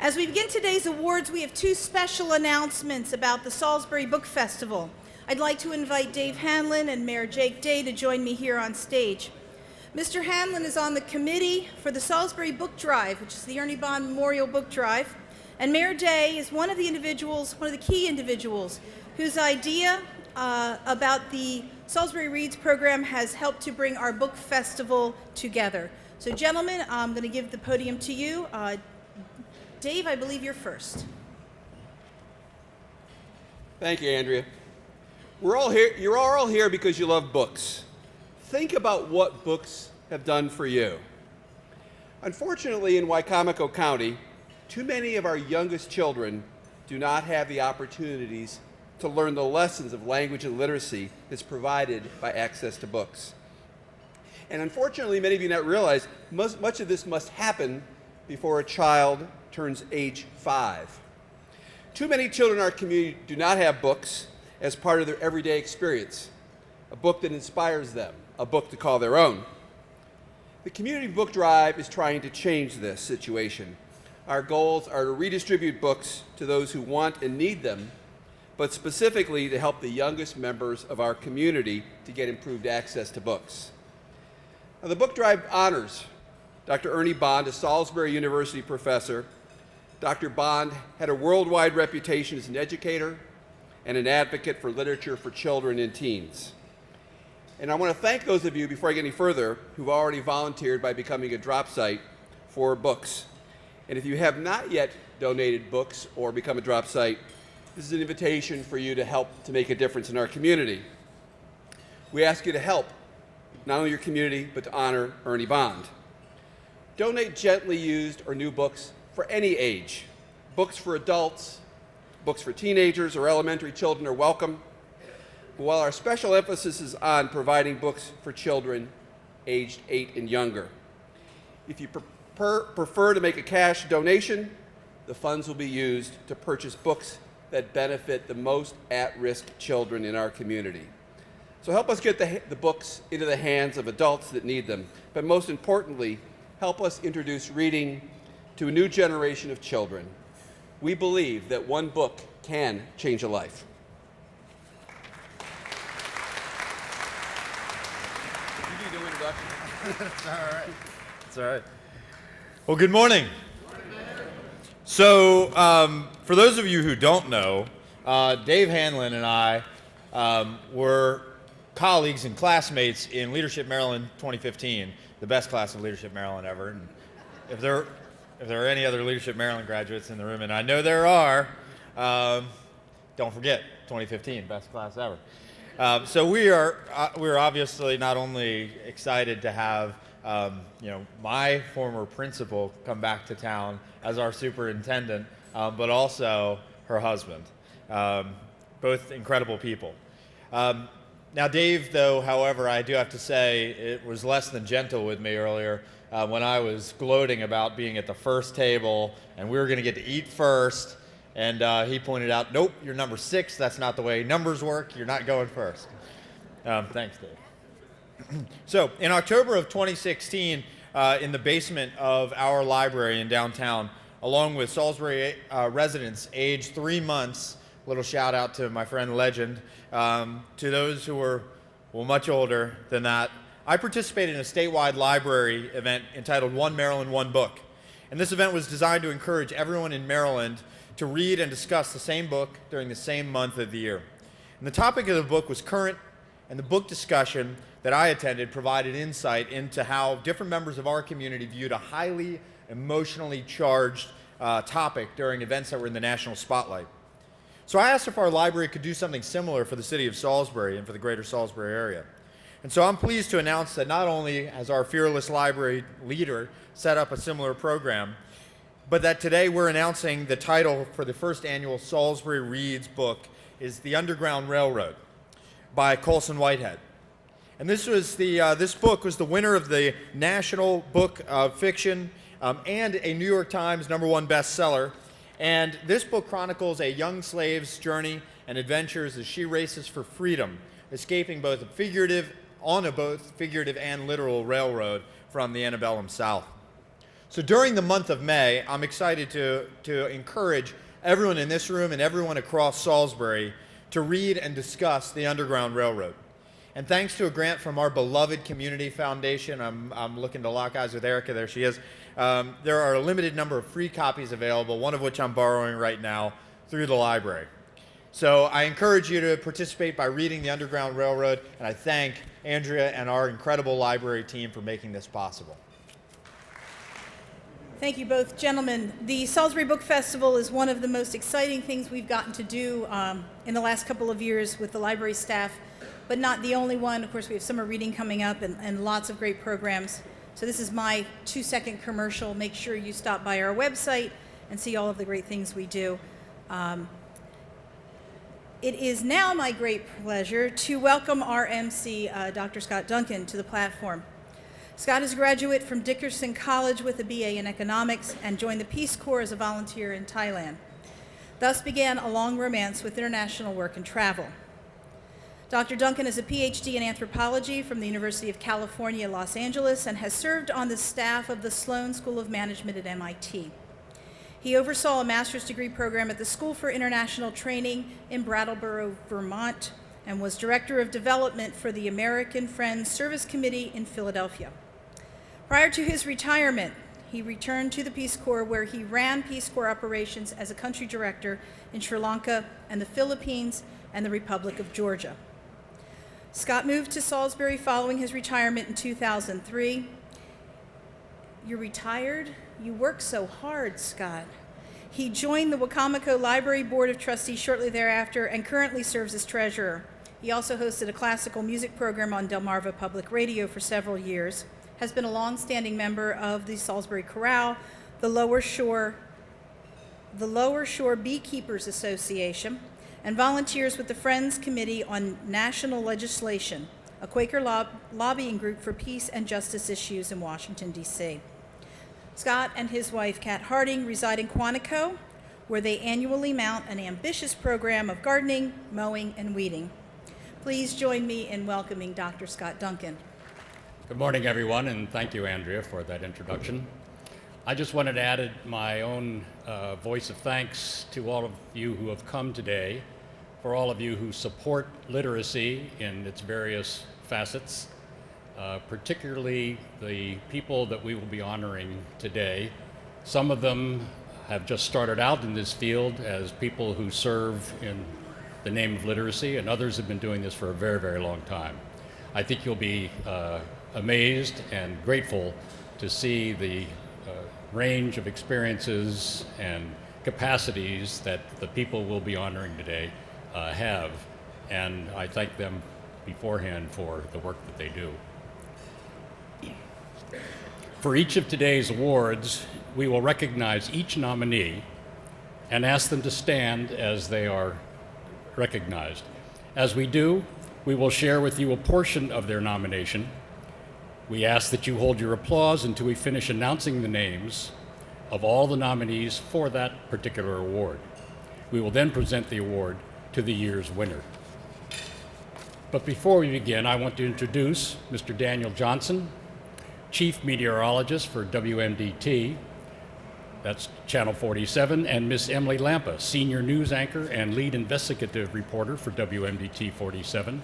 As we begin today's awards, we have two special announcements about the Salisbury Book Festival. I'd like to invite Dave Hanlon and Mayor Jake Day to join me here on stage. Mr. Hanlon is on the committee for the Salisbury Book Drive, which is the Ernie Bond Memorial Book Drive, and Mayor Day is one of the key individuals whose idea about the Salisbury Reads program has helped to bring our book festival together. So gentlemen, I'm going to give the podium to you. Dave, I believe you're first. Thank you, Andrea. We're all here. You're all here because you love books. Think about what books have done for you. Unfortunately, in Wicomico County, too many of our youngest children do not have the opportunities to learn the lessons of language and literacy that's provided by access to books. And unfortunately, many of you not realize much of this must happen before a child turns age 5. Too many children in our community do not have books as part of their everyday experience, a book that inspires them, a book to call their own. The Community Book Drive is trying to change this situation. Our goals are to redistribute books to those who want and need them, but specifically to help the youngest members of our community to get improved access to books. Now, the book drive honors Dr. Ernie Bond, a Salisbury University professor. Dr. Bond had a worldwide reputation as an educator and an advocate for literature for children and teens. And I want to thank those of you, before I get any further, who've already volunteered by becoming a drop site for books. And if you have not yet donated books or become a drop site, this is an invitation for you to help to make a difference in our community. We ask you to help not only your community, but to honor Ernie Bond. Donate gently used or new books for any age. Books for adults, books for teenagers or elementary children are welcome, while our special emphasis is on providing books for children aged 8 and younger. If you prefer to make a cash donation, the funds will be used to purchase books that benefit the most at-risk children in our community. So help us get the books into the hands of adults that need them, but most importantly, help us introduce reading to a new generation of children. We believe that one book can change a life. You do the introduction. That's all right. That's all right. Well, good morning. So, for those of you who don't know, Dave Hanlon and I were colleagues and classmates in Leadership Maryland 2015, the best class of Leadership Maryland ever. And if there are any other Leadership Maryland graduates in the room, and I know there are, don't forget 2015, best class ever. So we're obviously not only excited to have my former principal come back to town as our superintendent, but also her husband. Both incredible people. Now Dave, though, however, I do have to say, it was less than gentle with me earlier when I was gloating about being at the first table and we were going to get to eat first, and he pointed out, nope, you're number 6, that's not the way numbers work, you're not going first. Thanks, Dave. So, in October of 2016, in the basement of our library in downtown, along with Salisbury residents aged 3 months, little shout out to my friend Legend, to those who were much older than that, I participated in a statewide library event entitled One Maryland, One Book. And this event was designed to encourage everyone in Maryland to read and discuss the same book during the same month of the year. And the topic of the book was current, and the book discussion that I attended provided insight into how different members of our community viewed a highly emotionally charged topic during events that were in the national spotlight. So I asked if our library could do something similar for the city of Salisbury and for the greater Salisbury area. And so I'm pleased to announce that not only has our fearless library leader set up a similar program, but that today we're announcing the title for the first annual Salisbury Reads book is The Underground Railroad by Colson Whitehead. And this book was the winner of the National Book of Fiction and a New York Times #1 bestseller. And this book chronicles a young slave's journey and adventures as she races for freedom, escaping both on a both figurative and literal railroad from the antebellum South. So during the month of May, I'm excited to encourage everyone in this room and everyone across Salisbury to read and discuss the Underground Railroad. And thanks to a grant from our beloved Community Foundation, I'm looking to lock eyes with Erica, there she is, there are a limited number of free copies available, one of which I'm borrowing right now through the library. So I encourage you to participate by reading the Underground Railroad, and I thank Andrea and our incredible library team for making this possible. Thank you both, gentlemen. The Salisbury Book Festival is one of the most exciting things we've gotten to do in the last couple of years with the library staff, but not the only one. Of course, we have summer reading coming up and lots of great programs. So this is my 2-second commercial. Make sure you stop by our website and see all of the great things we do. It is now my great pleasure to welcome our MC, Dr. Scott Duncan, to the platform. Scott is a graduate from Dickerson College with a BA in economics and joined the Peace Corps as a volunteer in Thailand. Thus began a long romance with international work and travel. Dr. Duncan is a PhD in anthropology from the University of California, Los Angeles, and has served on the staff of the Sloan School of Management at MIT. He oversaw a master's degree program at the School for International Training in Brattleboro, Vermont, and was director of development for the American Friends Service Committee in Philadelphia. Prior to his retirement, he returned to the Peace Corps, where he ran Peace Corps operations as a country director in Sri Lanka and the Philippines and the Republic of Georgia. Scott moved to Salisbury following his retirement in 2003. You're retired? You work so hard, Scott. He joined the Wicomico Library Board of Trustees shortly thereafter and currently serves as treasurer. He also hosted a classical music program on Delmarva Public Radio for several years, has been a long-standing member of the Salisbury Chorale, the Lower Shore Beekeepers Association, and volunteers with the Friends Committee on National Legislation, a Quaker lobbying group for peace and justice issues in Washington, D.C. Scott and his wife, Kat Harding, reside in Quantico, where they annually mount an ambitious program of gardening, mowing, and weeding. Please join me in welcoming Dr. Scott Duncan. Good morning, everyone, and thank you, Andrea, for that introduction. I just wanted to add my own voice of thanks to all of you who have come today, for all of you who support literacy in its various facets, particularly the people that we will be honoring today. Some of them have just started out in this field as people who serve in the name of literacy, and others have been doing this for a very, very long time. I think you'll be amazed and grateful to see the range of experiences and capacities that the people we'll be honoring today have, and I thank them beforehand for the work that they do. For each of today's awards, we will recognize each nominee and ask them to stand as they are recognized. As we do, we will share with you a portion of their nomination. We ask that you hold your applause until we finish announcing the names of all the nominees for that particular award. We will then present the award to the year's winner. But before we begin, I want to introduce Mr. Daniel Johnson, Chief Meteorologist for WMDT, that's Channel 47, and Miss Emily Lampa, Senior News Anchor and Lead Investigative Reporter for WMDT 47,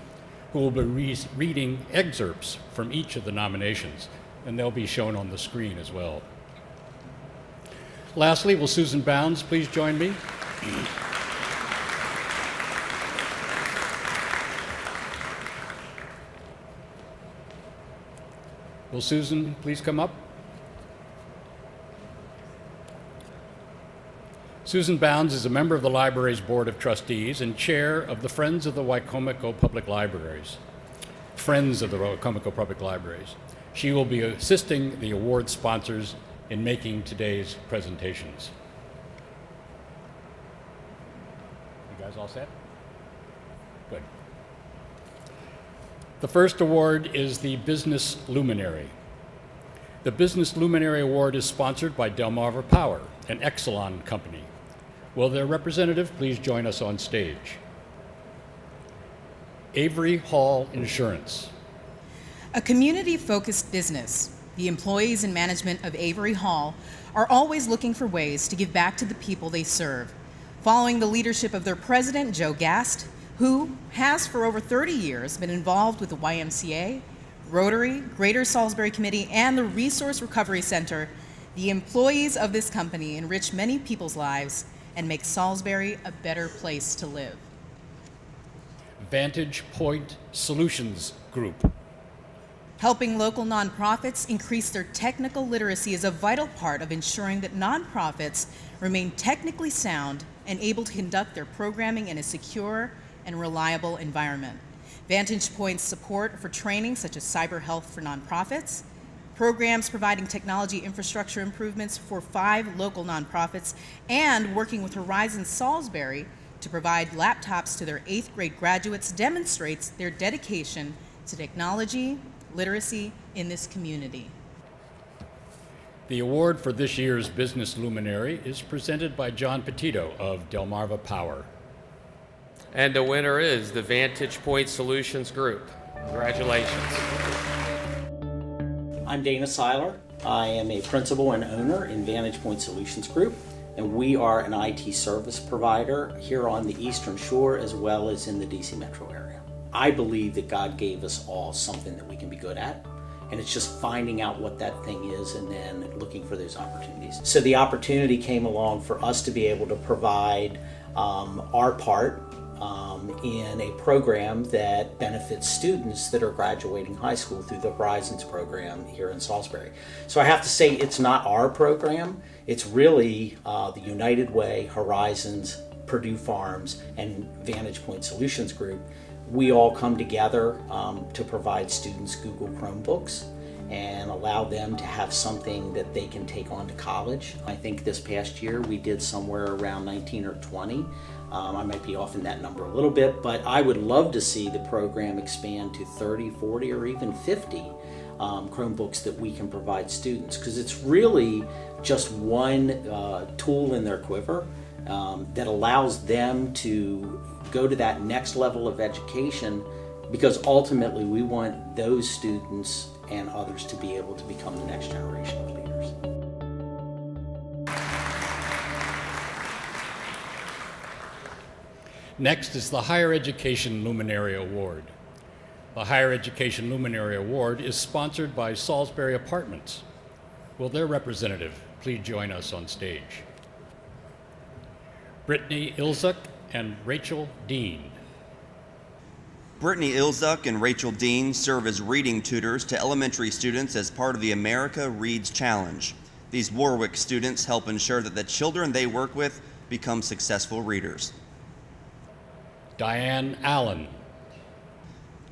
who will be reading excerpts from each of the nominations, and they'll be shown on the screen as well. Lastly, will Susan Bounds please join me? Will Susan please come up? Susan Bounds is a member of the library's Board of Trustees and chair of the Friends of the Wicomico Public Libraries. Friends of the Wicomico Public Libraries. She will be assisting the award sponsors in making today's presentations. You guys all set? Good. The first award is the Business Luminary. The Business Luminary Award is sponsored by Delmarva Power, an Exelon company. Will their representative please join us on stage? Avery Hall Insurance. A community-focused business The employees and management of Avery Hall are always looking for ways to give back to the people they serve. Following the leadership of their president, Joe Gast, who has for over 30 years been involved with the YMCA, Rotary, Greater Salisbury Committee, and the Resource Recovery Center, the employees of this company enrich many people's lives and make Salisbury a better place to live. Vantage Soulutions Group. Helping local nonprofits increase their technical literacy is a vital part of ensuring that nonprofits remain technically sound and able to conduct their programming in a secure and reliable environment. Vantage Point's support for training such as cyber health for nonprofits, programs providing technology infrastructure improvements for 5 local nonprofits, and working with Horizon Salisbury to provide laptops to their 8th grade graduates demonstrates their dedication to technology literacy in this community. The award for this year's Business Luminary is presented by John Petito of Delmarva Power. And the winner is the Vantage Solutions Group. Congratulations. I'm Dana Seiler. I am a principal and owner in Vantage Solutions Group, and we are an IT service provider here on the Eastern Shore as well as in the DC metro area. I believe that God gave us all something that we can be good at, and it's just finding out what that thing is and then looking for those opportunities. So the opportunity came along for us to be able to provide our part in a program that benefits students that are graduating high school through the Horizons program here in Salisbury. So I have to say it's not our program, it's really the United Way, Horizons, Purdue Farms, and Vantage Solutions Group. We all come together to provide students Google Chromebooks and allow them to have something that they can take on to college. I think this past year we did somewhere around 19 or 20. I might be off in that number a little bit, but I would love to see the program expand to 30, 40, or even 50 Chromebooks that we can provide students, because it's really just one tool in their quiver that allows them to go to that next level of education, because ultimately we want those students and others to be able to become the next generation of leaders. Next is the Higher Education Luminary Award. The Higher Education Luminary Award is sponsored by Salisbury Apartments. Will their representative please join us on stage? Brittany Ilzuk and Rachel Dean. Brittany Ilzuk and Rachel Dean serve as reading tutors to elementary students as part of the America Reads Challenge. These Warwick students help ensure that the children they work with become successful readers. Diane Allen.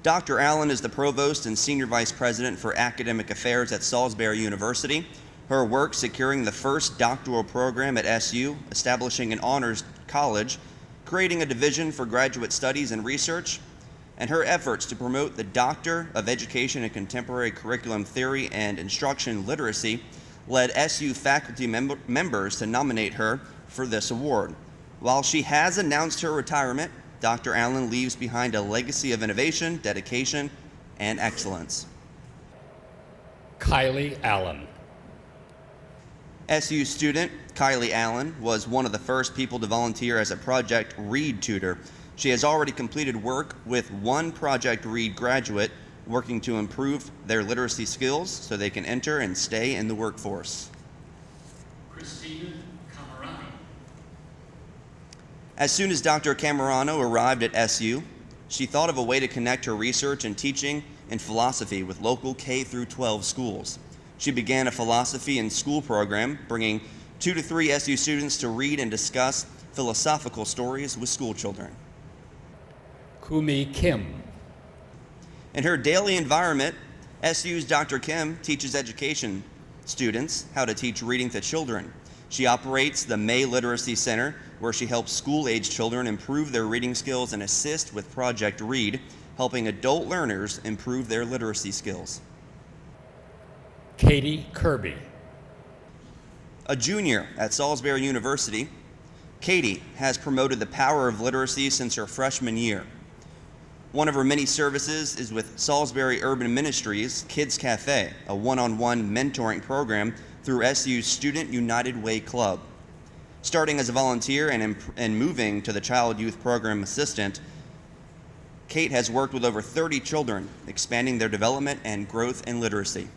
Dr. Allen is the Provost and Senior Vice President for Academic Affairs at Salisbury University. Her work securing the first doctoral program at SU, establishing an honors college, creating a division for graduate studies and research, and her efforts to promote the Doctor of Education in Contemporary Curriculum Theory and Instruction Literacy led SU faculty members to nominate her for this award. While she has announced her retirement, Dr. Allen leaves behind a legacy of innovation, dedication, and excellence. Kylie Allen. SU student Kylie Allen was one of the first people to volunteer as a Project Read tutor. She has already completed work with one Project Read graduate working to improve their literacy skills so they can enter and stay in the workforce. Christina Camerani. As soon as Dr. Camerano arrived at SU, she thought of a way to connect her research and teaching in philosophy with local K-12 schools. She began a philosophy in school program, bringing 2 to 3 SU students to read and discuss philosophical stories with school children. Kumi Kim. In her daily environment, SU's Dr. Kim teaches education students how to teach reading to children. She operates the May Literacy Center, where she helps school-age children improve their reading skills and assist with Project Read, helping adult learners improve their literacy skills. Katie Kirby. A junior at Salisbury University, Katie has promoted the power of literacy since her freshman year. One of her many services is with Salisbury Urban Ministries Kids Cafe, a one-on-one mentoring program through SU's Student United Way Club. Starting as a volunteer and moving to the Child Youth Program Assistant, Kate has worked with over 30 children, expanding their development and growth in literacy.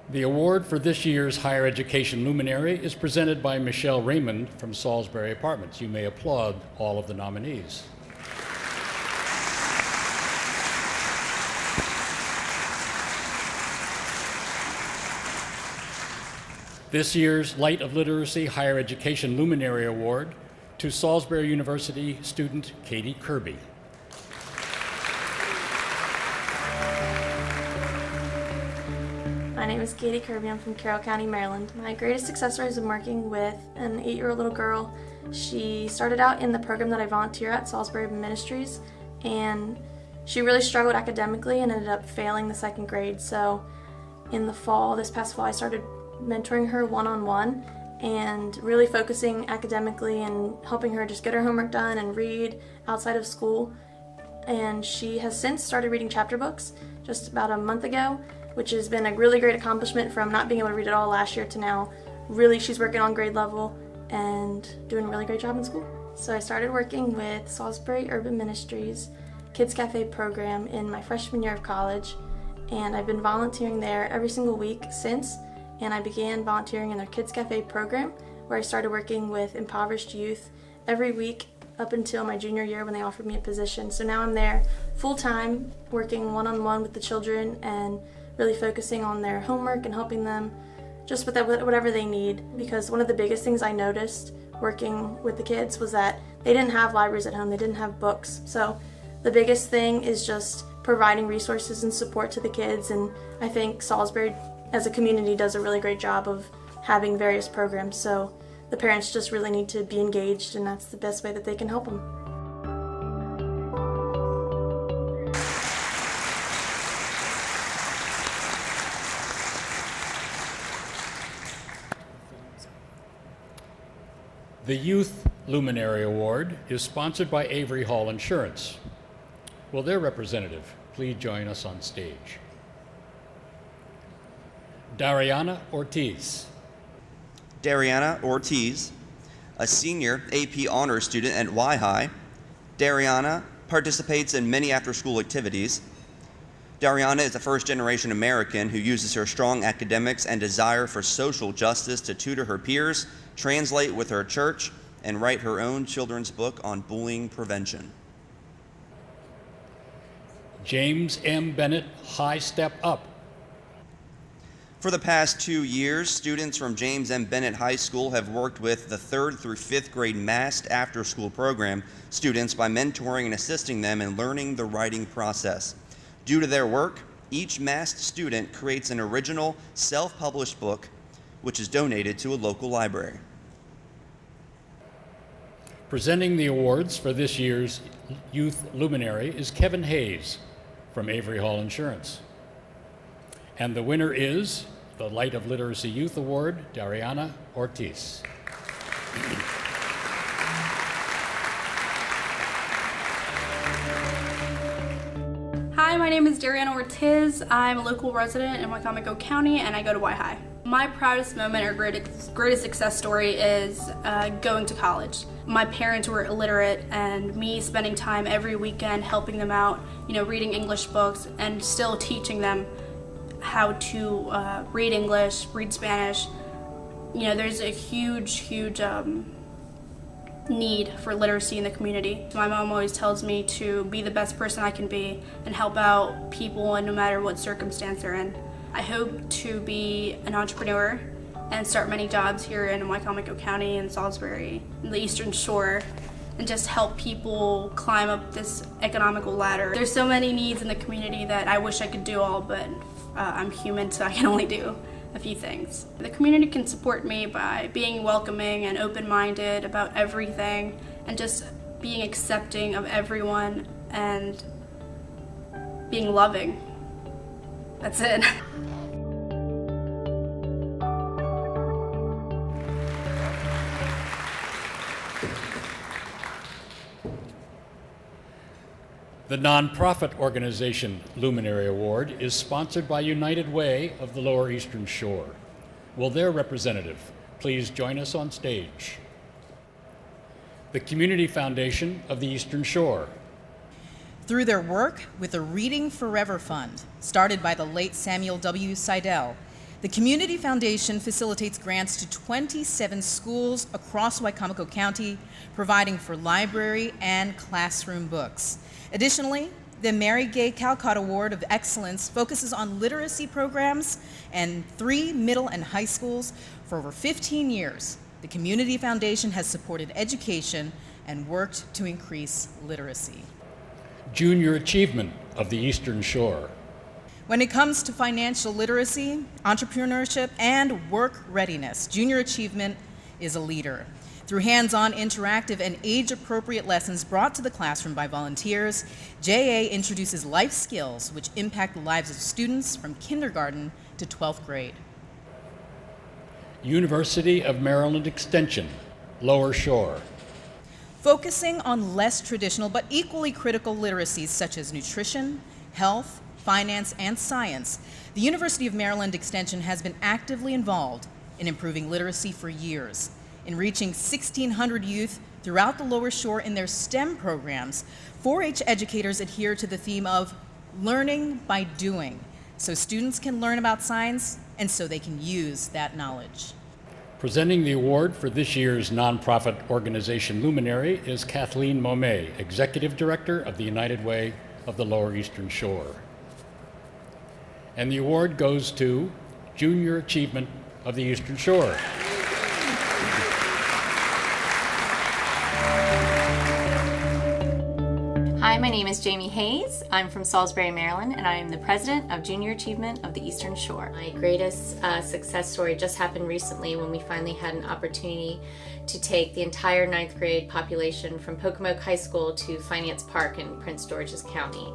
The award for this year's Higher Education Luminary is presented by Michelle Raymond from Salisbury Apartments. You may applaud all of the nominees. This year's Light of Literacy Higher Education Luminary Award to Salisbury University student Katie Kirby. My name is Katie Kirby. I'm from Carroll County, Maryland. My greatest success story is I'm working with an 8-year-old little girl. She started out in the program that I volunteer at, Salisbury Ministries, and she really struggled academically and ended up failing the 2nd grade. So in the fall, this past fall, I started mentoring her one-on-one and really focusing academically and helping her just get her homework done and read outside of school. And she has since started reading chapter books just about a month ago, which has been a really great accomplishment from not being able to read it all last year to now. Really, she's working on grade level and doing a really great job in school. So I started working with Salisbury Urban Ministries Kids Cafe program in my freshman year of college, and I've been volunteering there every single week since, and I began volunteering in their Kids Cafe program, where I started working with impoverished youth every week up until my junior year when they offered me a position. So now I'm there full-time, working one-on-one with the children and really focusing on their homework and helping them just with whatever they need, because one of the biggest things I noticed working with the kids was that they didn't have libraries at home, they didn't have books. So the biggest thing is just providing resources and support to the kids, and I think Salisbury as a community does a really great job of having various programs, so the parents just really need to be engaged, and that's the best way that they can help them. The Youth Luminary Award is sponsored by Avery Hall Insurance. Will their representative please join us on stage? Dariana Ortiz. Dariana Ortiz, a senior AP honors student at Y-High. Dariana participates in many after-school activities. Dariana is a first-generation American who uses her strong academics and desire for social justice to tutor her peers, translate with her church, and write her own children's book on bullying prevention. James M. Bennett, High Step Up. For the past 2 years, students from James M. Bennett High School have worked with the 3rd through 5th grade massed after-school program students by mentoring and assisting them in learning the writing process. Due to their work, each massed student creates an original, self-published book, which is donated to a local library. Presenting the awards for this year's Youth Luminary is Kevin Hayes from Avery Hall Insurance. And the winner is the Light of Literacy Youth Award, Dariana Ortiz. Hi, my name is Dariana Ortiz. I'm a local resident in Wicomico County, and I go to Y-High. My proudest moment or greatest success story is going to college. My parents were illiterate, and me spending time every weekend helping them out, reading English books and still teaching them how to read English, read Spanish. There's a huge need for literacy in the community. My mom always tells me to be the best person I can be and help out people, and no matter what circumstance they're in. I hope to be an entrepreneur and start many jobs here in Wicomico County and Salisbury, and the Eastern Shore, and just help people climb up this economical ladder. There's so many needs in the community that I wish I could do all, but I'm human, so I can only do a few things. The community can support me by being welcoming and open-minded about everything, and just being accepting of everyone and being loving. That's it. The nonprofit organization Luminary Award is sponsored by United Way of the Lower Eastern Shore. Will their representative please join us on stage? The Community Foundation of the Eastern Shore. Through their work with the Reading Forever Fund, started by the late Samuel W. Seidel, the Community Foundation facilitates grants to 27 schools across Wicomico County, providing for library and classroom books. Additionally, the Mary Gay Calcott Award of Excellence focuses on literacy programs and 3 middle and high schools. For over 15 years, the Community Foundation has supported education and worked to increase literacy. Junior Achievement of the Eastern Shore. When it comes to financial literacy, entrepreneurship, and work readiness, Junior Achievement is a leader. Through hands-on, interactive, and age-appropriate lessons brought to the classroom by volunteers, JA introduces life skills which impact the lives of students from kindergarten to 12th grade. University of Maryland Extension, Lower Shore. Focusing on less traditional but equally critical literacies such as nutrition, health, finance, and science, the University of Maryland Extension has been actively involved in improving literacy for years. In reaching 1,600 youth throughout the Lower Shore in their STEM programs, 4-H educators adhere to the theme of learning by doing, so students can learn about science and so they can use that knowledge. Presenting the award for this year's nonprofit organization Luminary is Kathleen Momay, Executive Director of the United Way of the Lower Eastern Shore. And the award goes to Junior Achievement of the Eastern Shore. Hi, my name is Jamie Hayes. I'm from Salisbury, Maryland, and I am the president of Junior Achievement of the Eastern Shore. My greatest success story just happened recently when we finally had an opportunity to take the entire 9th grade population from Wicomico High School to Finance Park in Prince George's County.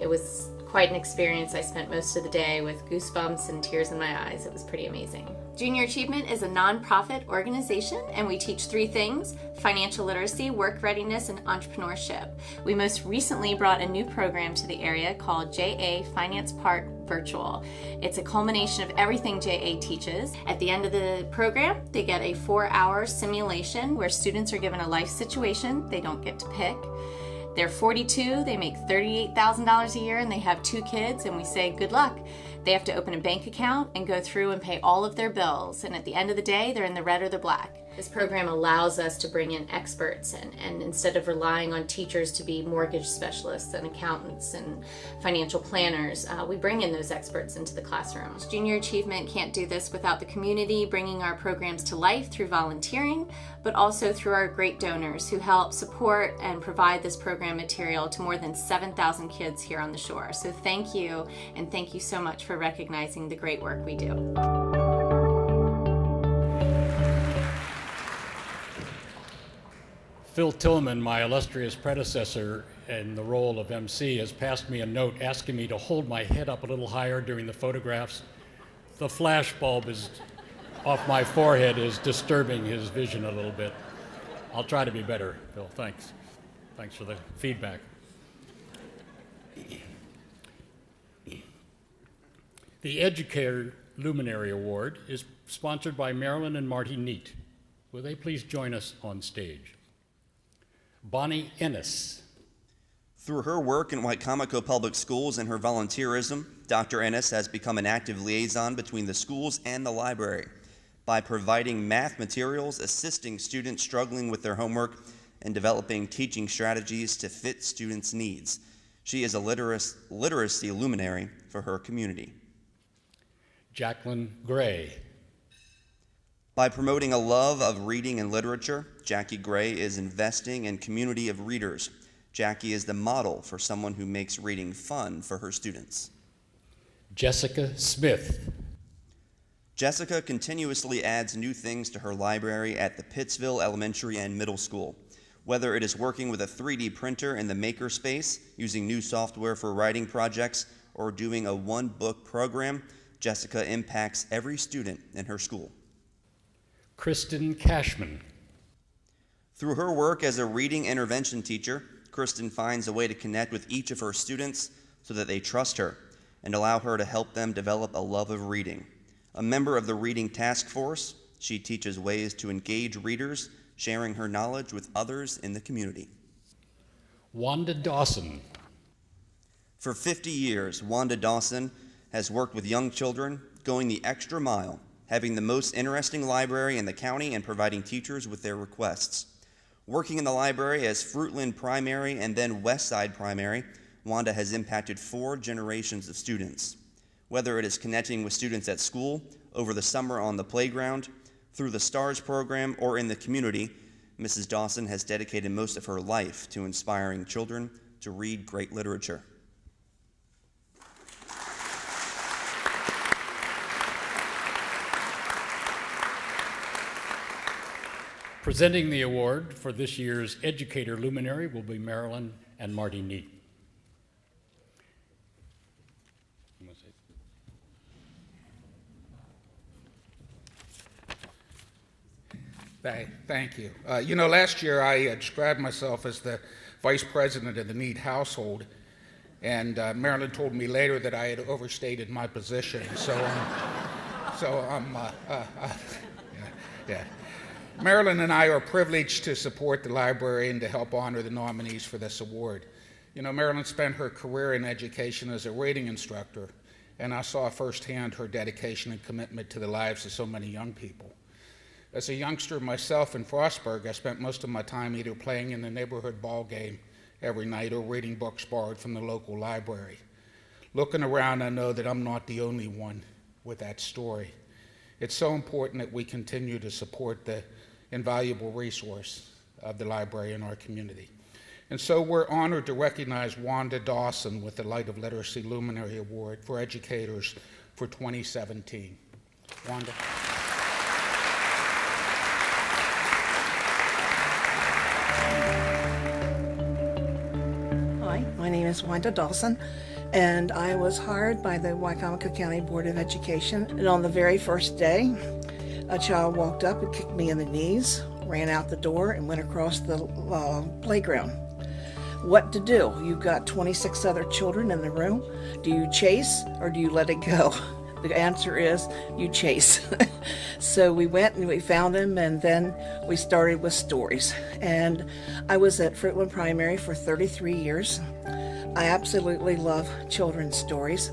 It was quite an experience. I spent most of the day with goosebumps and tears in my eyes. It was pretty amazing. Junior Achievement is a nonprofit organization, and we teach 3 things: financial literacy, work readiness, and entrepreneurship. We most recently brought a new program to the area called JA Finance Park Virtual. It's a culmination of everything JA teaches. At the end of the program, they get a 4-hour simulation where students are given a life situation they don't get to pick. They're 42, they make $38,000 a year, and they have 2 kids, and we say good luck. They have to open a bank account and go through and pay all of their bills, and at the end of the day, they're in the red or the black. This program allows us to bring in experts, and instead of relying on teachers to be mortgage specialists and accountants and financial planners, we bring in those experts into the classrooms. Junior Achievement can't do this without the community bringing our programs to life through volunteering, but also through our great donors who help support and provide this program material to more than 7,000 kids here on the shore. So thank you, and thank you so much for recognizing the great work we do. Phil Tillman, my illustrious predecessor in the role of MC, has passed me a note asking me to hold my head up a little higher during the photographs. The flash bulb is off my forehead is disturbing his vision a little bit. I'll try to be better, Phil. Thanks. Thanks for the feedback. The Educator Luminary Award is sponsored by Marilyn and Marty Neat. Will they please join us on stage? Bonnie Ennis. Through her work in Wicomico Public Schools and her volunteerism, Dr. Ennis has become an active liaison between the schools and the library by providing math materials, assisting students struggling with their homework, and developing teaching strategies to fit students' needs. She is a literacy luminary for her community. Jacqueline Gray. By promoting a love of reading and literature, Jackie Gray is investing in community of readers. Jackie is the model for someone who makes reading fun for her students. Jessica Smith. Jessica continuously adds new things to her library at the Pittsville Elementary and Middle School. Whether it is working with a 3D printer in the makerspace, using new software for writing projects, or doing a one-book program, Jessica impacts every student in her school. Kristen Cashman. Through her work as a reading intervention teacher, Kristen finds a way to connect with each of her students so that they trust her and allow her to help them develop a love of reading. A member of the Reading Task Force, she teaches ways to engage readers, sharing her knowledge with others in the community. Wanda Dawson. For 50 years, Wanda Dawson has worked with young children, going the extra mile, having the most interesting library in the county and providing teachers with their requests. Working in the library as Fruitland Primary and then Westside Primary, Wanda has impacted 4 generations of students. Whether it is connecting with students at school, over the summer on the playground, through the STARS program, or in the community, Mrs. Dawson has dedicated most of her life to inspiring children to read great literature. Presenting the award for this year's Educator Luminary will be Marilyn and Marty Neat. Thank you. Last year I described myself as the vice president of the Neat household, and Marilyn told me later that I had overstated my position. Yeah. Marilyn and I are privileged to support the library and to help honor the nominees for this award. Marilyn spent her career in education as a reading instructor, and I saw firsthand her dedication and commitment to the lives of so many young people. As a youngster myself in Frostburg, I spent most of my time either playing in the neighborhood ball game every night or reading books borrowed from the local library. Looking around, I know that I'm not the only one with that story. It's so important that we continue to support the invaluable resource of the library in our community. And so we're honored to recognize Wanda Dawson with the Light of Literacy Luminary Award for Educators for 2017. Wanda. Hi, my name is Wanda Dawson, and I was hired by the Wicomico County Board of Education. And on the very first day, a child walked up and kicked me in the knees, ran out the door, and went across the playground. What to do? You've got 26 other children in the room. Do you chase or do you let it go? The answer is you chase. So we went and we found him, and then we started with stories. And I was at Fruitland Primary for 33 years. I absolutely love children's stories.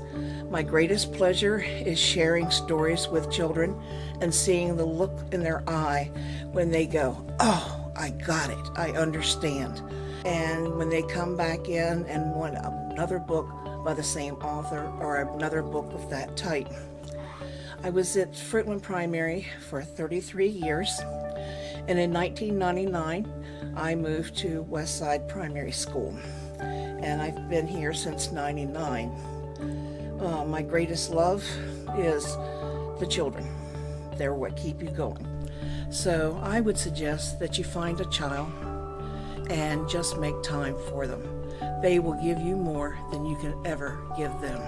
My greatest pleasure is sharing stories with children and seeing the look in their eye when they go, "Oh, I got it, I understand." And when they come back in and want another book by the same author or another book of that type. I was at Fruitland Primary for 33 years, and in 1999 I moved to Westside Primary School, and I've been here since '99. My greatest love is the children. They're what keep you going. So I would suggest that you find a child and just make time for them. They will give you more than you can ever give them.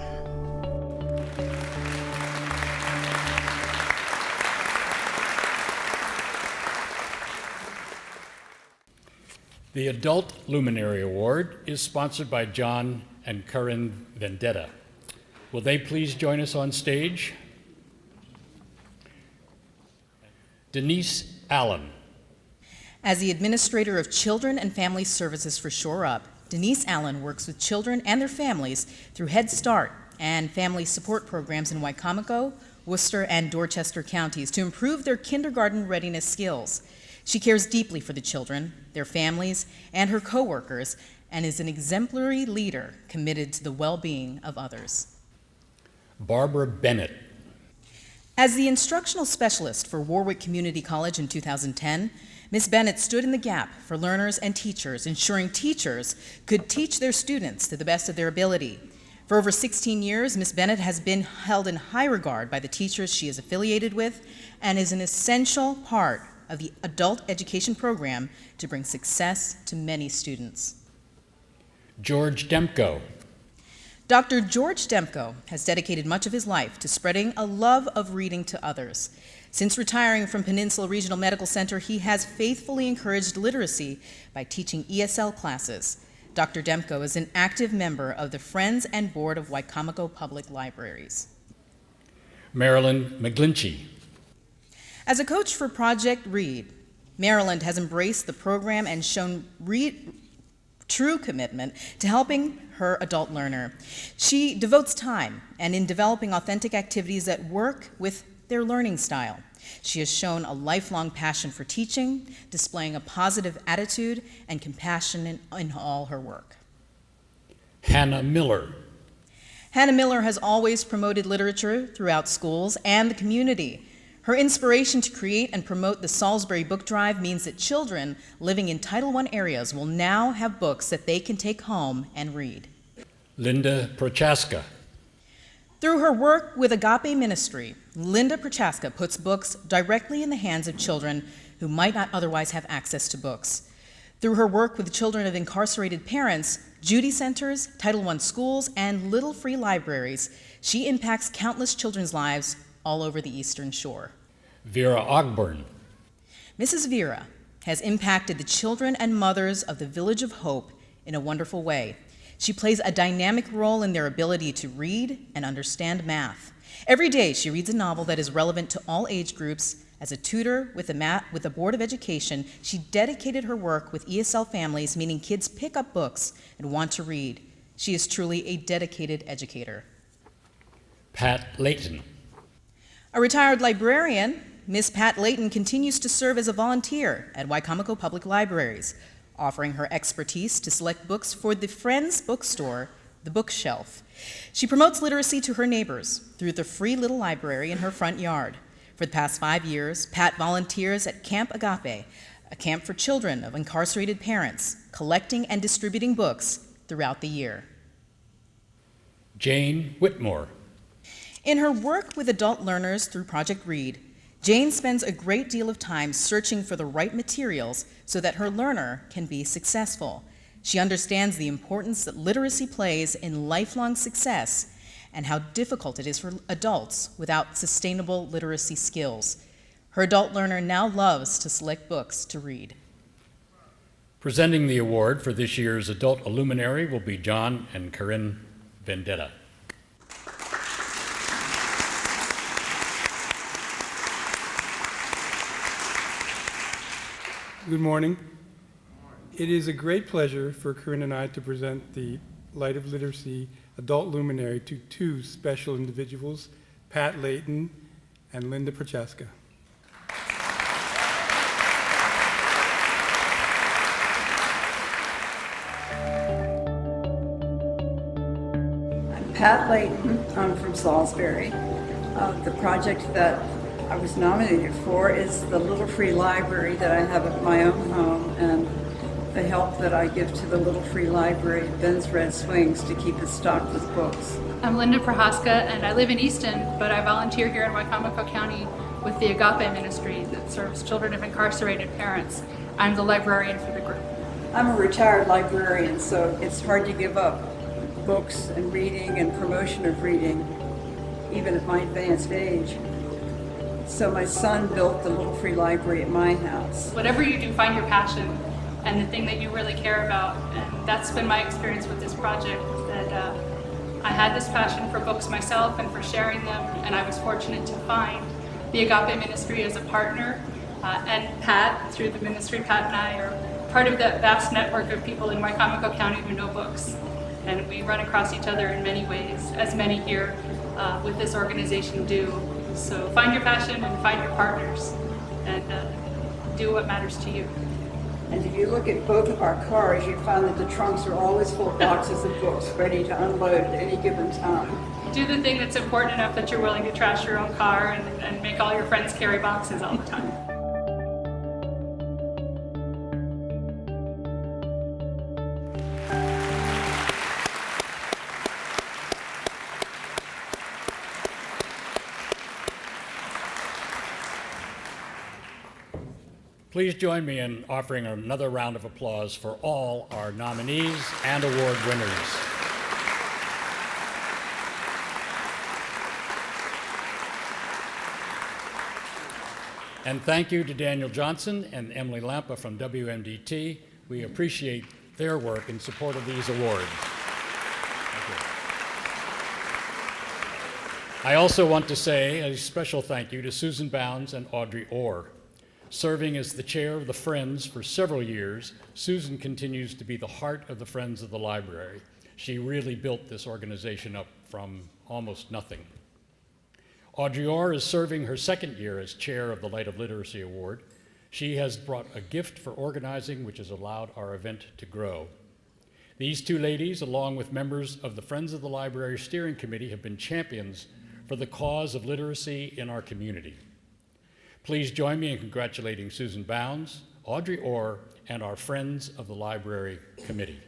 The Adult Luminary Award is sponsored by John and Corinne Vendetta. Will they please join us on stage? Denise Allen. As the Administrator of Children and Family Services for Shore Up, Denise Allen works with children and their families through Head Start and family support programs in Wicomico, Worcester, and Dorchester counties to improve their kindergarten readiness skills. She cares deeply for the children, their families, and her coworkers, and is an exemplary leader committed to the well-being of others. Barbara Bennett. As the instructional specialist for Warwick Community College in 2010, Ms. Bennett stood in the gap for learners and teachers, ensuring teachers could teach their students to the best of their ability. For over 16 years, Ms. Bennett has been held in high regard by the teachers she is affiliated with and is an essential part of the adult education program to bring success to many students. George Demko. Dr. George Demko has dedicated much of his life to spreading a love of reading to others. Since retiring from Peninsula Regional Medical Center, he has faithfully encouraged literacy by teaching ESL classes. Dr. Demko is an active member of the Friends and Board of Wicomico Public Libraries. Marilyn McGlinchey. As a coach for Project Read, Maryland has embraced the program and shown true commitment to helping her adult learner. She devotes time and in developing authentic activities that work with their learning style. She has shown a lifelong passion for teaching, displaying a positive attitude and compassion in all her work. Hannah Miller. Hannah Miller has always promoted literature throughout schools and the community. Her inspiration to create and promote the Salisbury Book Drive means that children living in Title I areas will now have books that they can take home and read. Linda PROCHASKA. Through her work with Agape Ministry, Linda PROCHASKA puts books directly in the hands of children who might not otherwise have access to books. Through her work with children of incarcerated parents, Judy Centers, Title I schools, and Little Free Libraries, she impacts countless children's lives all over the Eastern Shore. Vera Ogburn. Mrs. Vera has impacted the children and mothers of the Village of Hope in a wonderful way. She plays a dynamic role in their ability to read and understand math. Every day she reads a novel that is relevant to all age groups. As a tutor with the Board of Education, she dedicated her work with ESL families, meaning kids pick up books and want to read. She is truly a dedicated educator. Pat LAYTON. A retired librarian, Miss Pat LAYTON continues to serve as a volunteer at Wicomico Public Libraries, offering her expertise to select books for the Friends bookstore, The Bookshelf. She promotes literacy to her neighbors through the free little library in her front yard. For the past 5 years, Pat volunteers at Camp Agape, a camp for children of incarcerated parents, collecting and distributing books throughout the year. Jane Whitmore. In her work with adult learners through Project Read, Jane spends a great deal of time searching for the right materials so that her learner can be successful. She understands the importance that literacy plays in lifelong success and how difficult it is for adults without sustainable literacy skills. Her adult learner now loves to select books to read. Presenting the award for this year's Adult Illuminary will be John and Corinne Vendetta. Good morning. It is a great pleasure for Corinne and I to present the Light of Literacy Adult Luminary to two special individuals, Pat LAYTON and Linda PROCHASKA. I'm Pat LAYTON. I'm from Salisbury. The project that I was nominated for is the Little Free Library that I have at my own home, and the help that I give to the Little Free Library at Ben's Red Swings to keep it stocked with books. I'm Linda PROCHASKA, and I live in Easton, but I volunteer here in Wicomico County with the Agape Ministry that serves children of incarcerated parents. I'm the librarian for the group. I'm a retired librarian, so it's hard to give up books and reading and promotion of reading, even at my advanced age. So my son built the Little Free Library at my house. Whatever you do, find your passion and the thing that you really care about. And that's been my experience with this project, that I had this passion for books myself and for sharing them, and I was fortunate to find the Agape Ministry as a partner, and Pat, through the ministry, Pat and I are part of that vast network of people in Wicomico County who know books. And we run across each other in many ways, as many here with this organization do. So find your passion and find your partners, and do what matters to you. And if you look at both of our cars, you find that the trunks are always full of boxes of books ready to unload at any given time. Do the thing that's important enough that you're willing to trash your own car and make all your friends carry boxes all the time. Please join me in offering another round of applause for all our nominees and award winners. And thank you to Daniel Johnson and Emily Lampa from WMDT. We appreciate their work in support of these awards. I also want to say a special thank you to Susan Bounds and Audrey Orr. Serving as the chair of the Friends for several years, Susan continues to be the heart of the Friends of the Library. She really built this organization up from almost nothing. Audrey Orr is serving her second year as chair of the Light of Literacy Award. She has brought a gift for organizing, which has allowed our event to grow. These two ladies, along with members of the Friends of the Library Steering Committee, have been champions for the cause of literacy in our community. Please join me in congratulating Susan Bounds, Audrey Orr, and our Friends of the Library Committee.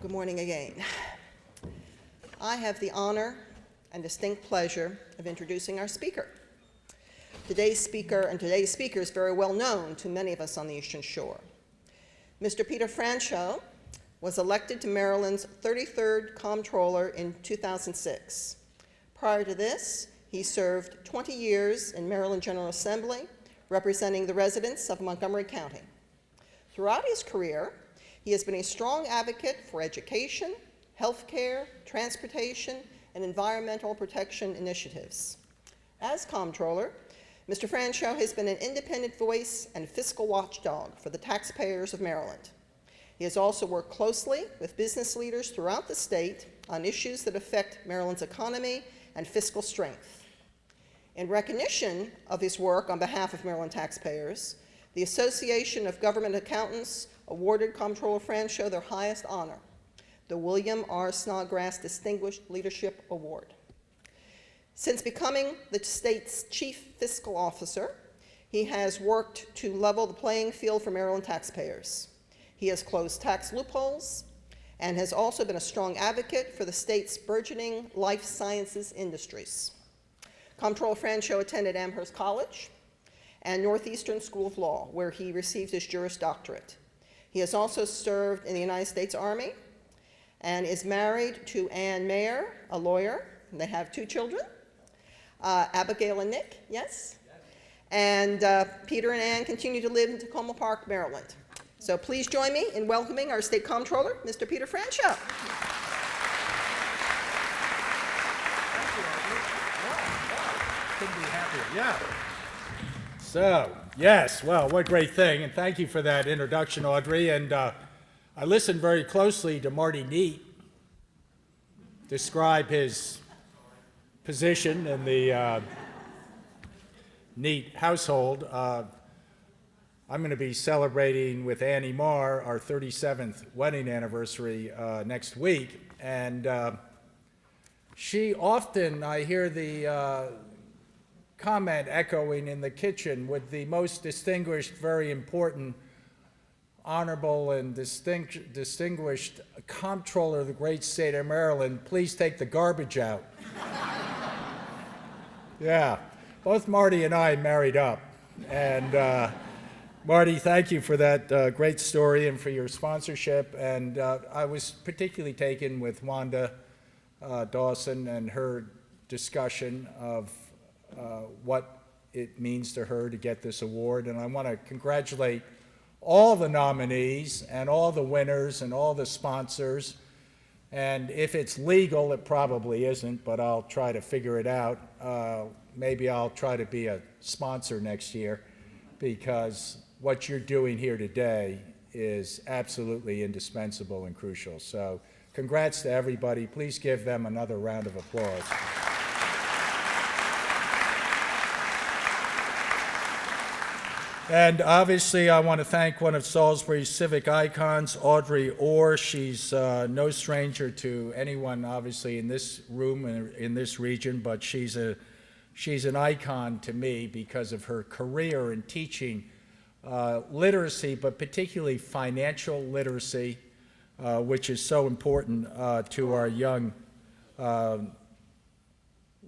Good morning again. I have the honor and distinct pleasure of introducing our speaker. Today's speaker is very well known to many of us on the Eastern Shore. Mr. Peter Franchot was elected to Maryland's 33rd Comptroller in 2006. Prior to this, he served 20 years in Maryland General Assembly, representing the residents of Montgomery County. Throughout his career, he has been a strong advocate for education, healthcare, transportation, and environmental protection initiatives. As Comptroller, Mr. Franchot has been an independent voice and fiscal watchdog for the taxpayers of Maryland. He has also worked closely with business leaders throughout the state on issues that affect Maryland's economy and fiscal strength. In recognition of his work on behalf of Maryland taxpayers, the Association of Government Accountants awarded Comptroller Franchot their highest honor, the William R. Snodgrass Distinguished Leadership Award. Since becoming the state's chief fiscal officer, he has worked to level the playing field for Maryland taxpayers. He has closed tax loopholes and has also been a strong advocate for the state's burgeoning life sciences industries. Comptroller Franchot attended Amherst College and Northeastern School of Law, where he received his Juris Doctorate. He has also served in the United States Army and is married to Ann Mayer, a lawyer, and they have 2 children, Abigail and Nick, yes? And Peter and Ann continue to live in Tacoma Park, Maryland. So please join me in welcoming our State Comptroller, Mr. Peter Franchot. Couldn't be happier, yeah. So, yes, well, what great thing, and thank you for that introduction, Audrey. And I listened very closely to Marty Neat describe his position in the Neat household. I'm going to be celebrating with Annie Marr our 37th wedding anniversary next week, and she often, I hear the comment echoing in the kitchen, with the most distinguished, very important, honorable, and distinguished Comptroller of the great state of Maryland, please take the garbage out. Yeah, both Marty and I married up, and Marty, thank you for that great story and for your sponsorship. And I was particularly taken with Wanda Dawson and her discussion of what it means to her to get this award. And I want to congratulate all the nominees and all the winners and all the sponsors. And if it's legal, it probably isn't, but I'll try to figure it out. Maybe I'll try to be a sponsor next year, because what you're doing here today is absolutely indispensable and crucial. So congrats to everybody. Please give them another round of applause. And obviously, I want to thank one of Salisbury's civic icons, Audrey Orr. She's no stranger to anyone, obviously, in this room and in this region, but she's an icon to me because of her career in teaching literacy, but particularly financial literacy, which is so important to our young, our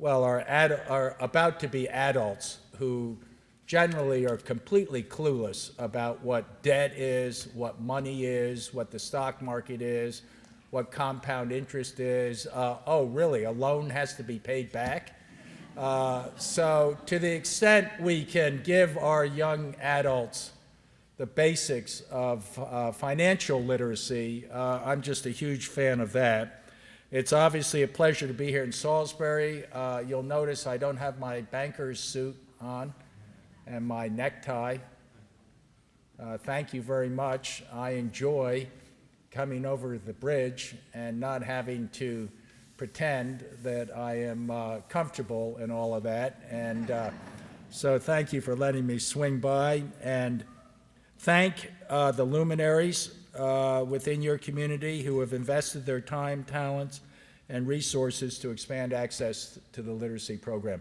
about-to-be adults who generally are completely clueless about what debt is, what money is, what the stock market is, what compound interest is. Oh, really, a loan has to be paid back? So to the extent we can give our young adults the basics of financial literacy, I'm just a huge fan of that. It's obviously a pleasure to be here in Salisbury. You'll notice I don't have my banker's suit on and my necktie. Thank you very much. I enjoy coming over the bridge and not having to pretend that I am comfortable in all of that. And so thank you for letting me swing by. And thank the luminaries within your community who have invested their time, talents, and resources to expand access to the literacy program.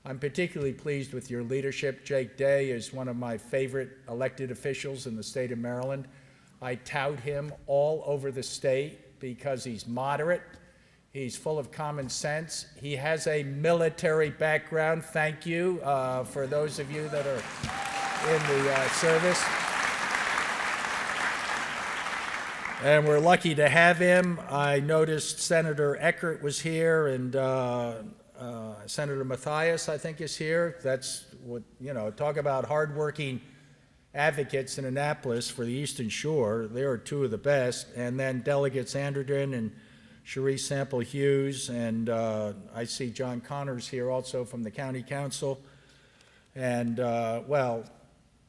I'm particularly pleased with your leadership. Jake Day is one of my favorite elected officials in the state of Maryland. I tout him all over the state because he's moderate, he's full of common sense, he has a military background. Thank you for those of you that are in the service. And we're lucky to have him. I noticed Senator Eckert was here, and Senator Mathias, I think, is here. That's what, talk about hardworking advocates in Annapolis for the Eastern Shore. They are two of the best. And then Delegates Anderton and Cherise Sample Hughes, and I see John Connors here also from the County Council. And, well,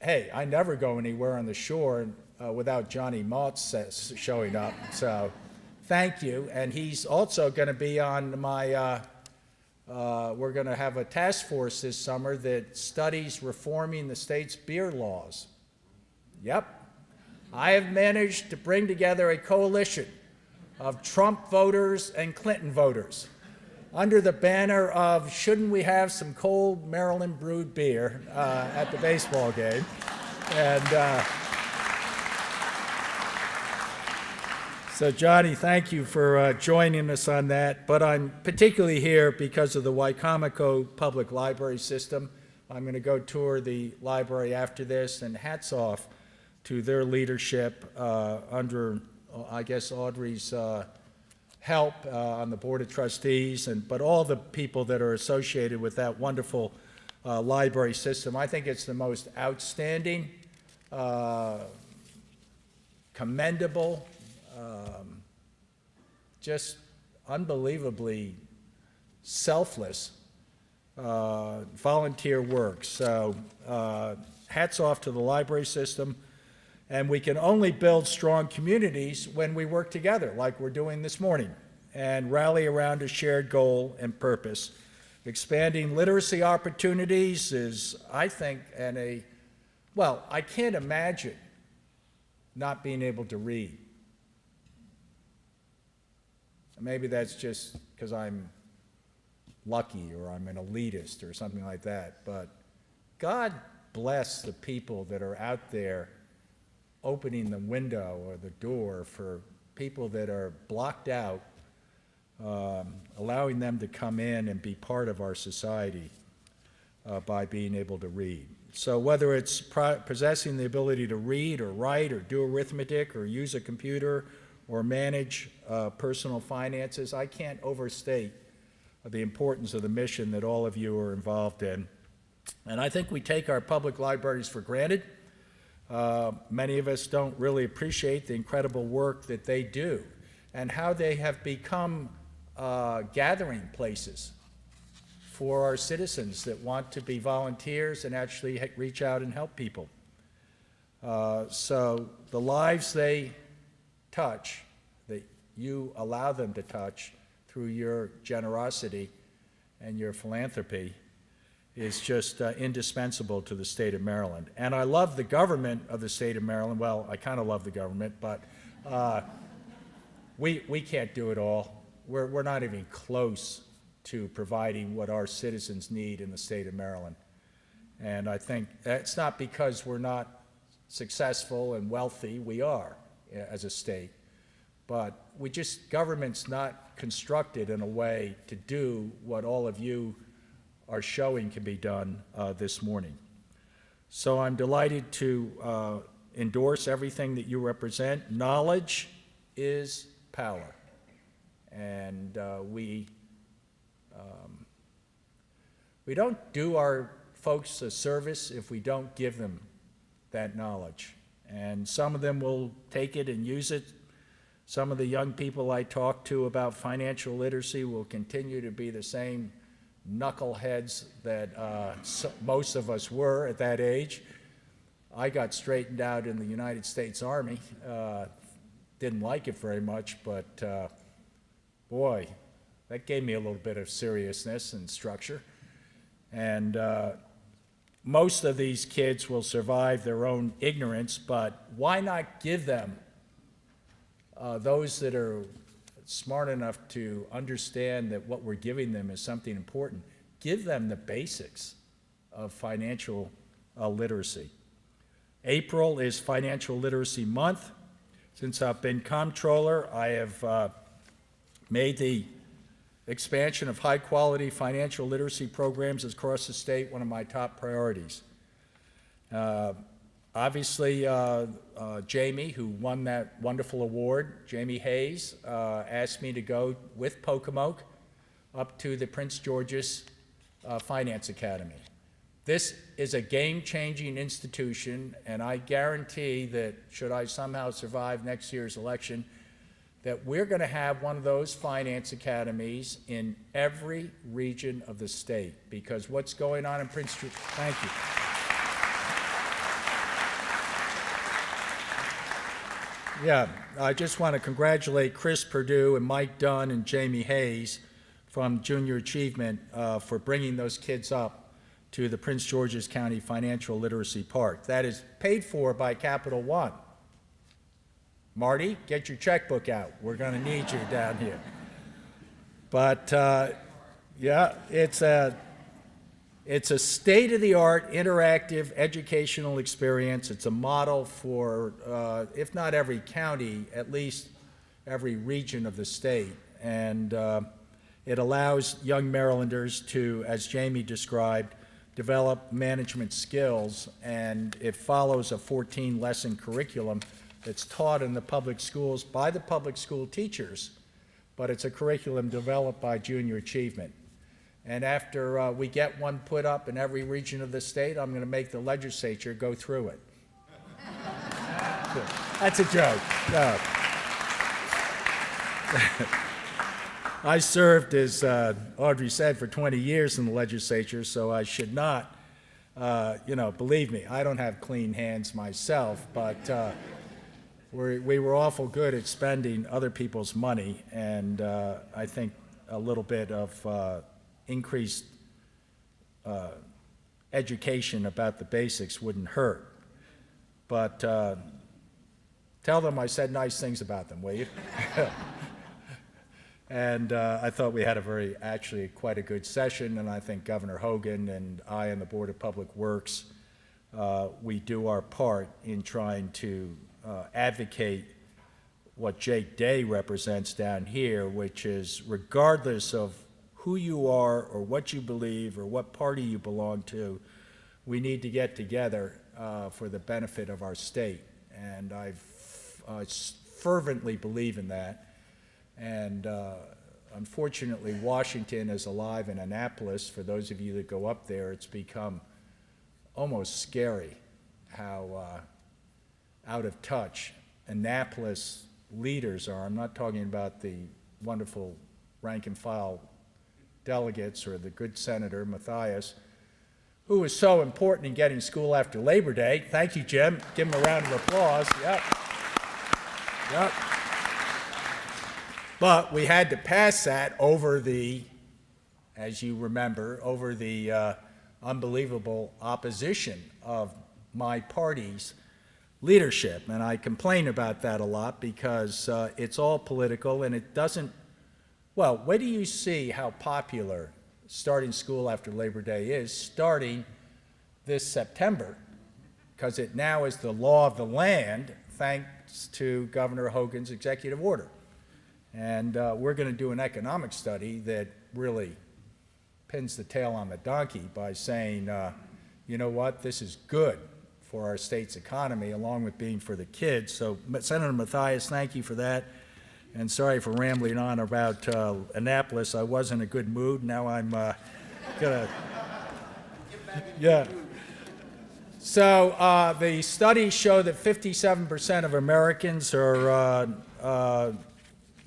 hey, I never go anywhere on the shore without Johnny Maltz showing up. So thank you. And he's also going to be on my, we're going to have a task force this summer that studies reforming the state's beer laws. Yep. I have managed to bring together a coalition of Trump voters and Clinton voters under the banner of shouldn't we have some cold Maryland brewed beer at the baseball game. And so, Johnny, thank you for joining us on that. But I'm particularly here because of the Wicomico Public Library System. I'm going to go tour the library after this, and hats off to their leadership under, I guess, Audrey's help on the Board of Trustees, but all the people that are associated with that wonderful library system. I think it's the most outstanding, commendable, just unbelievably selfless volunteer work. So hats off to the library system. And we can only build strong communities when we work together, like we're doing this morning, and rally around a shared goal and purpose. Expanding literacy opportunities is, I think, well, I can't imagine not being able to read. Maybe that's just because I'm lucky or I'm an elitist or something like that, but God bless the people that are out there opening the window or the door for people that are blocked out, allowing them to come in and be part of our society by being able to read. So whether it's possessing the ability to read or write or do arithmetic or use a computer or manage personal finances, I can't overstate the importance of the mission that all of you are involved in. And I think we take our public libraries for granted. Many of us don't really appreciate the incredible work that they do and how they have become gathering places for our citizens that want to be volunteers and actually reach out and help people. So the lives they touch, that you allow them to touch through your generosity and your philanthropy, is just indispensable to the state of Maryland. And I love the government of the state of Maryland. Well, I kind of love the government, but we can't do it all. We're not even close to providing what our citizens need in the state of Maryland. And I think that's not because we're not successful and wealthy. We are as a state. But government's not constructed in a way to do what all of you are showing can be done this morning. So I'm delighted to endorse everything that you represent. Knowledge is power. And we don't do our folks a service if we don't give them that knowledge. And some of them will take it and use it. Some of the young people I talk to about financial literacy will continue to be the same knuckleheads that most of us were at that age. I got straightened out in the United States Army. Didn't like it very much, but boy, that gave me a little bit of seriousness and structure. And most of these kids will survive their own ignorance, but why not give them, those that are smart enough to understand that what we're giving them is something important, give them the basics of financial literacy. April is Financial Literacy Month. Since I've been comptroller, I have made the expansion of high-quality financial literacy programs across the state one of my top priorities. Obviously, Jamie, who won that wonderful award, Jamie Hayes, asked me to go with Wicomico up to the Prince George's Finance Academy. This is a game-changing institution, and I guarantee that should I somehow survive next year's election, that we're going to have one of those finance academies in every region of the state, because what's going on in Prince George, thank you. Yeah, I just want to congratulate Chris Perdue and Mike Dunn and Jamie Hayes from Junior Achievement for bringing those kids up to the Prince George's County Financial Literacy Park. That is paid for by Capital One. Marty, get your checkbook out. We're going to need you down here. But yeah, it's a state-of-the-art interactive educational experience. It's a model for, if not every county, at least every region of the state. And it allows young Marylanders to, as Jamie described, develop management skills, and it follows a 14-lesson curriculum that's taught in the public schools by the public school teachers, but it's a curriculum developed by Junior Achievement. And after we get one put up in every region of the state, I'm going to make the legislature go through it. That's a joke. No. I served, as Audrey said, for 20 years in the legislature, so I should not, believe me, I don't have clean hands myself, but we were awful good at spending other people's money, and I think a little bit of increased education about the basics wouldn't hurt. But tell them I said nice things about them, will you? And I thought we had actually quite a good session, and I think Governor Hogan and I and the Board of Public Works, we do our part in trying to advocate what Jake Day represents down here, which is regardless of who you are or what you believe or what party you belong to, we need to get together for the benefit of our state. And I fervently believe in that. And unfortunately, Washington is alive in Annapolis. For those of you that go up there, it's become almost scary how out of touch Annapolis leaders are. I'm not talking about the wonderful rank and file delegates or the good Senator Mathias, who is so important in getting school after Labor Day. Thank you, Jim. Give him a round of applause. Yep. Yep. But we had to pass that over the, as you remember, over the unbelievable opposition of my party's leadership. And I complain about that a lot because it's all political and it doesn't, well, where do you see how popular starting school after Labor Day is starting this September? Because it now is the law of the land thanks to Governor Hogan's executive order. And we're going to do an economic study that really pins the tail on the donkey by saying, you know what, this is good for our state's economy along with being for the kids. So Senator Mathias, thank you for that. And sorry for rambling on about Annapolis. I was in a good mood. Now I'm gonna, yeah. So the studies show that 57% of Americans are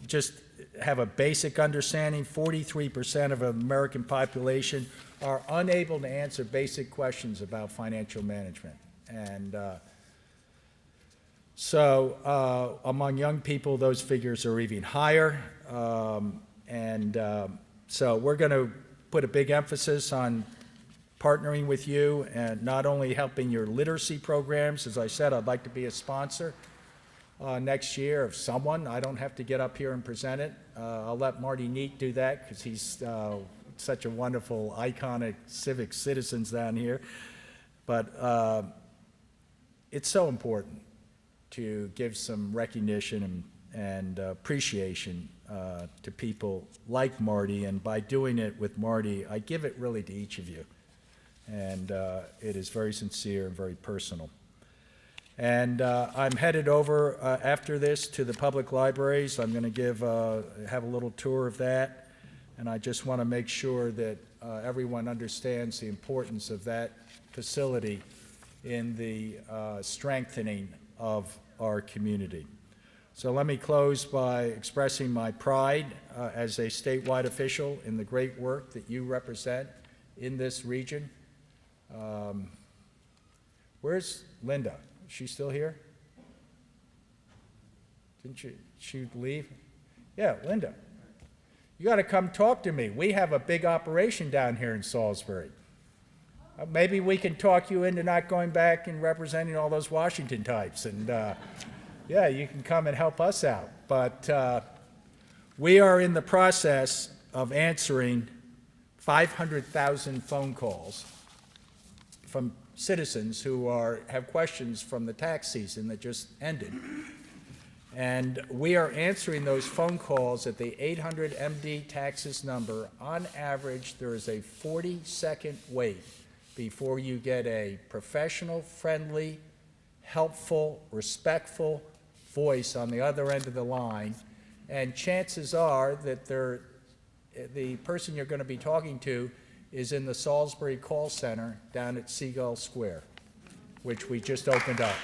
just have a basic understanding. 43% of the American population are unable to answer basic questions about financial management. And so among young people, those figures are even higher. So we're going to put a big emphasis on partnering with you and not only helping your literacy programs. As I said, I'd like to be a sponsor next year of someone. I don't have to get up here and present it. I'll let Marty Neat do that because he's such a wonderful, iconic civic citizens down here. But it's so important to give some recognition and appreciation to people like Marty, and by doing it with Marty, I give it really to each of you. And it is very sincere and very personal. And I'm headed over after this to the public libraries. I'm going to have a little tour of that, and I just want to make sure that everyone understands the importance of that facility in the strengthening of our community. So let me close by expressing my pride as a statewide official in the great work that you represent in this region. Where's Linda? Is she still here? Didn't she leave? Yeah, Linda. You got to come talk to me. We have a big operation down here in Salisbury. Maybe we can talk you into not going back and representing all those Washington types. And yeah, you can come and help us out. But we are in the process of answering 500,000 phone calls from citizens who have questions from the tax season that just ended. And we are answering those phone calls at the 800 MD taxes number. On average, there is a 40-second wait before you get a professional, friendly, helpful, respectful voice on the other end of the line. And chances are that the person you're going to be talking to is in the Salisbury call center down at Seagull Square, which we just opened up.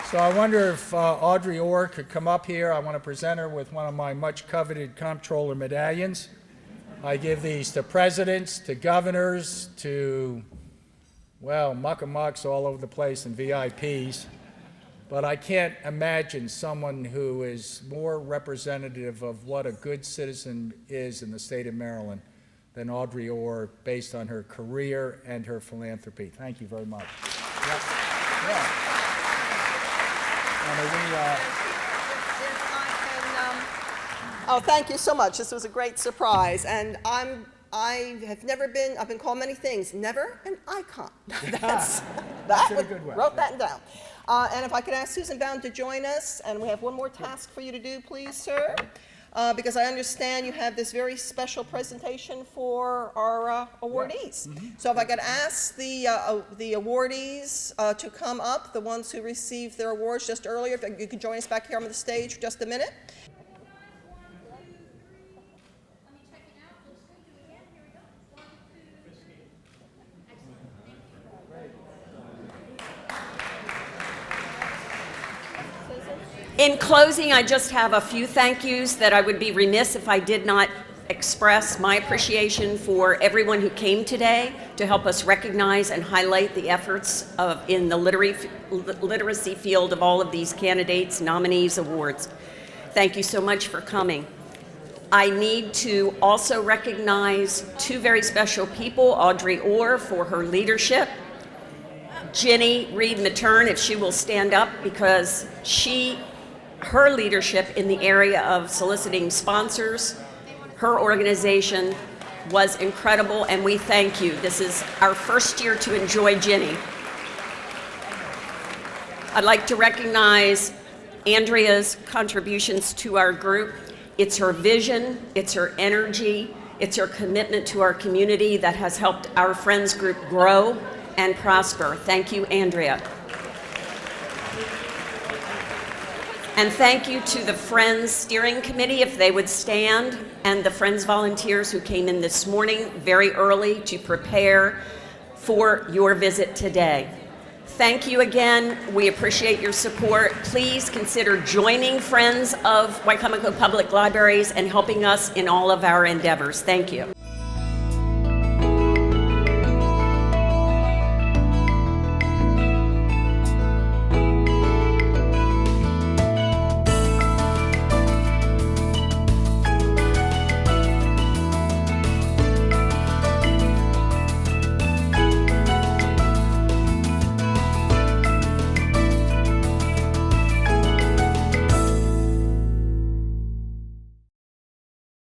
So I wonder if Audrey Orr could come up here. I want to present her with one of my much coveted comptroller medallions. I give these to presidents, to governors, to, well, muckamucks all over the place and VIPs. But I can't imagine someone who is more representative of what a good citizen is in the state of Maryland than Audrey Orr, based on her career and her philanthropy. Thank you very much. Yeah. Oh, thank you so much. This was a great surprise. And I've been called many things, never an icon. That's a good one. Wrote that down. And if I could ask Susan Bound to join us, and we have one more task for you to do, please, sir. Because I understand you have this very special presentation for our awardees. Yeah. Mm-hmm. So if I could ask the awardees to come up, the ones who received their awards just earlier, if you could join us back here on the stage for just a minute. In closing, I just have a few thank yous that I would be remiss if I did not express my appreciation for everyone who came today to help us recognize and highlight the efforts in the literacy field of all of these candidates, nominees, awards. Thank you so much for coming. I need to also recognize two very special people, Audrey Orr for her leadership, Ginny Reed-Matern, if she will stand up, because her leadership in the area of soliciting sponsors, her organization was incredible, and we thank you. This is our first year to enjoy Ginny. I'd like to recognize Andrea's contributions to our group. It's her vision, it's her energy, it's her commitment to our community that has helped our Friends group grow and prosper. Thank you, Andrea. And thank you to the Friends Steering Committee, if they would stand, and the Friends volunteers who came in this morning very early to prepare for your visit today. Thank you again. We appreciate your support. Please consider joining Friends of Wicomico Public Libraries and helping us in all of our endeavors. Thank you.